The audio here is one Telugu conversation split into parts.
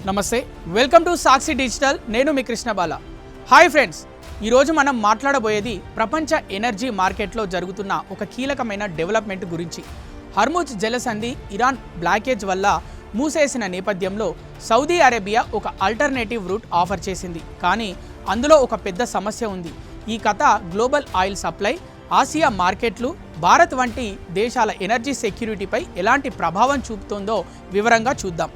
నమస్తే, వెల్కమ్ టు సాక్షి డిజిటల్. నేను మీ కృష్ణబాల. హాయ్ ఫ్రెండ్స్, ఈరోజు మనం మాట్లాడబోయేది ప్రపంచ ఎనర్జీ మార్కెట్లో జరుగుతున్న ఒక కీలకమైన డెవలప్మెంట్ గురించి. హర్ముజ్ జలసంధి ఇరాన్ బ్లాకేజ్ వల్ల మూసేసిన నేపథ్యంలో సౌదీ అరేబియా ఒక ఆల్టర్నేటివ్ రూట్ ఆఫర్ చేసింది. కానీ అందులో ఒక పెద్ద సమస్య ఉంది. ఈ కథ గ్లోబల్ ఆయిల్ సప్లై, ఆసియా మార్కెట్లు, భారత్ వంటి దేశాల ఎనర్జీ సెక్యూరిటీపై ఎలాంటి ప్రభావం చూపుతుందో వివరంగా చూద్దాం.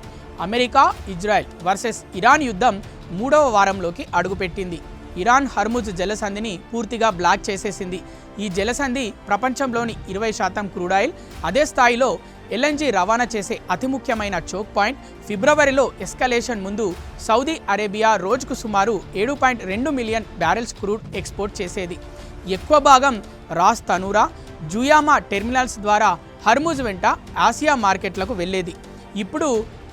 అమెరికా ఇజ్రాయెల్ వర్సెస్ ఇరాన్ యుద్ధం 3వ వారంలోకి అడుగుపెట్టింది. ఇరాన్ హర్ముజ్ జలసంధిని పూర్తిగా బ్లాక్ చేసేసింది. ఈ జలసంధి ప్రపంచంలోని 20% క్రూడ్ ఆయిల్, అదే స్థాయిలో ఎల్ఎన్జీ రవాణా చేసే అతి ముఖ్యమైన చోక్ పాయింట్. ఫిబ్రవరిలో ఎస్కలేషన్ ముందు సౌదీ అరేబియా రోజుకు సుమారు 7.2 మిలియన్ బ్యారెల్స్ క్రూడ్ ఎక్స్పోర్ట్ చేసేది. ఎక్కువ భాగం రాస్ తనూరా, జుయామా టెర్మినల్స్ ద్వారా హర్ముజ్ వెంట ఆసియా మార్కెట్లకు వెళ్ళేది. ఇప్పుడు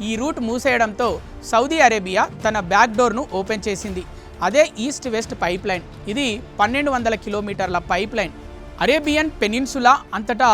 ఈ రూట్ మూసేయడంతో సౌదీ అరేబియా తన బ్యాక్ డోర్ను ఓపెన్ చేసింది. అదే ఈస్ట్ వెస్ట్ పైప్ లైన్. ఇది 1200 కిలోమీటర్ల పైప్ లైన్ అరేబియన్ పెనిన్సులా అంతటా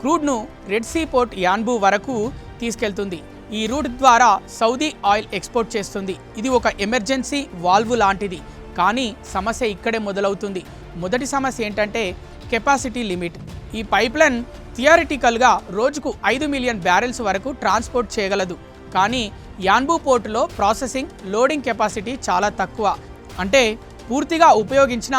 క్రూడ్ను రెడ్ సీ పోర్ట్ యాన్బూ వరకు తీసుకెళ్తుంది. ఈ రూట్ ద్వారా సౌదీ ఆయిల్ ఎక్స్పోర్ట్ చేస్తుంది. ఇది ఒక ఎమర్జెన్సీ వాల్వ్ లాంటిది. కానీ సమస్య ఇక్కడే మొదలవుతుంది. మొదటి సమస్య ఏంటంటే కెపాసిటీ లిమిట్. ఈ పైప్లైన్ థియరిటికల్గా రోజుకు 5 మిలియన్ బ్యారెల్స్ వరకు ట్రాన్స్పోర్ట్ చేయగలదు. కానీ యాన్బూ పోర్టులో ప్రాసెసింగ్, లోడింగ్ కెపాసిటీ చాలా తక్కువ. అంటే పూర్తిగా ఉపయోగించిన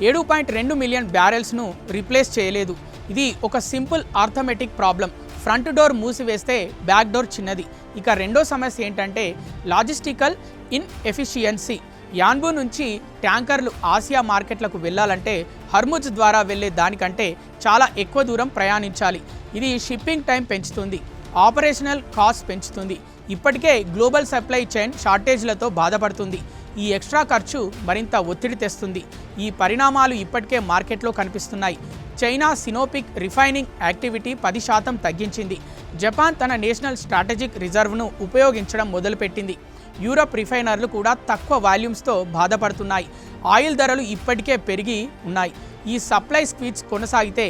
7.2 మిలియన్ బ్యారెల్స్ను రీప్లేస్ చేయలేదు. ఇది ఒక simple arithmetic problem. Front door మూసివేస్తే బ్యాక్ డోర్ చిన్నది. ఇక రెండో సమస్య ఏంటంటే లాజిస్టికల్ ఇన్ఎఫిషియన్సీ. యాన్బూ నుంచి ట్యాంకర్లు ఆసియా మార్కెట్లకు వెళ్ళాలంటే హర్ముజ్ ద్వారా వెళ్ళే దానికంటే చాలా ఎక్కువ దూరం ప్రయాణించాలి. ఇది షిప్పింగ్ టైం పెంచుతుంది, ఆపరేషనల్ కాస్ట్ పెంచుతుంది. ఇప్పటికే గ్లోబల్ సప్లై చైన్ షార్టేజ్లతో బాధపడుతుంది. ఈ ఎక్స్ట్రా ఖర్చు మరింత ఒత్తిడి తెస్తుంది. ఈ పరిణామాలు ఇప్పటికే మార్కెట్లో కనిపిస్తున్నాయి. చైనా సినోపిక్ రిఫైనింగ్ యాక్టివిటీ 10% తగ్గించింది. జపాన్ తన నేషనల్ స్ట్రాటజిక్ రిజర్వ్ను ఉపయోగించడం మొదలుపెట్టింది. యూరప్ రిఫైనర్లు కూడా తక్కువ వాల్యూమ్స్తో బాధపడుతున్నాయి. ఆయిల్ ధరలు ఇప్పటికే పెరిగి ఉన్నాయి. ఈ సప్లై స్క్వీజ్ కొనసాగితే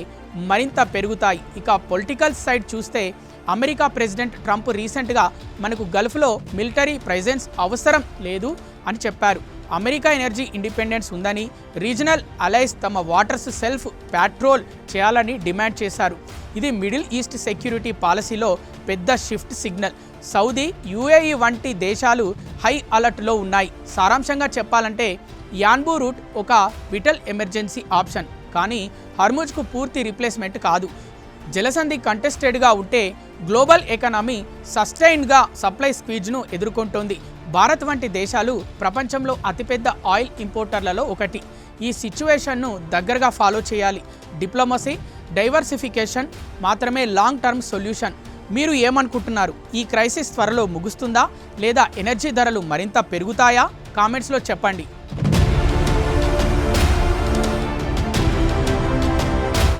మరింత పెరుగుతాయి. ఇక పొలిటికల్ సైడ్ చూస్తే అమెరికా ప్రెసిడెంట్ ట్రంప్ రీసెంట్గా మనకు గల్ఫ్లో మిలిటరీ ప్రెజెన్స్ అవసరం లేదు అని చెప్పారు. అమెరికా ఎనర్జీ ఇండిపెండెన్స్ ఉందని, రీజనల్ అలైస్ తమ వాటర్స్ సెల్ఫ్ ప్యాట్రోల్ చేయాలని డిమాండ్ చేశారు. ఇది మిడిల్ ఈస్ట్ సెక్యూరిటీ పాలసీలో పెద్ద షిఫ్ట్ సిగ్నల్. సౌదీ, యుఏఈ వంటి దేశాలు హై అలర్ట్లో ఉన్నాయి. సారాంశంగా చెప్పాలంటే యాన్బూ రూట్ ఒక విటల్ ఎమర్జెన్సీ ఆప్షన్, కానీ హర్ముజ్కు పూర్తి రీప్లేస్మెంట్ కాదు. జలసంధి కంటెస్టెడ్గా ఉంటే గ్లోబల్ ఎకానమీ సస్టైన్డ్గా సప్లై స్క్వీజ్ను ఎదుర్కొంటోంది. భారత్ వంటి దేశాలు ప్రపంచంలో అతిపెద్ద ఆయిల్ ఇంపోర్టర్లలో ఒకటి. ఈ సిచ్యువేషన్ను దగ్గరగా ఫాలో చేయాలి. డిప్లొమసీ, డైవర్సిఫికేషన్ మాత్రమే లాంగ్ టర్మ్ సొల్యూషన్. మీరు ఏమనుకుంటున్నారు? ఈ క్రైసిస్ త్వరలో ముగుస్తుందా లేదా ఎనర్జీ ధరలు మరింత పెరుగుతాయా? కామెంట్స్లో చెప్పండి.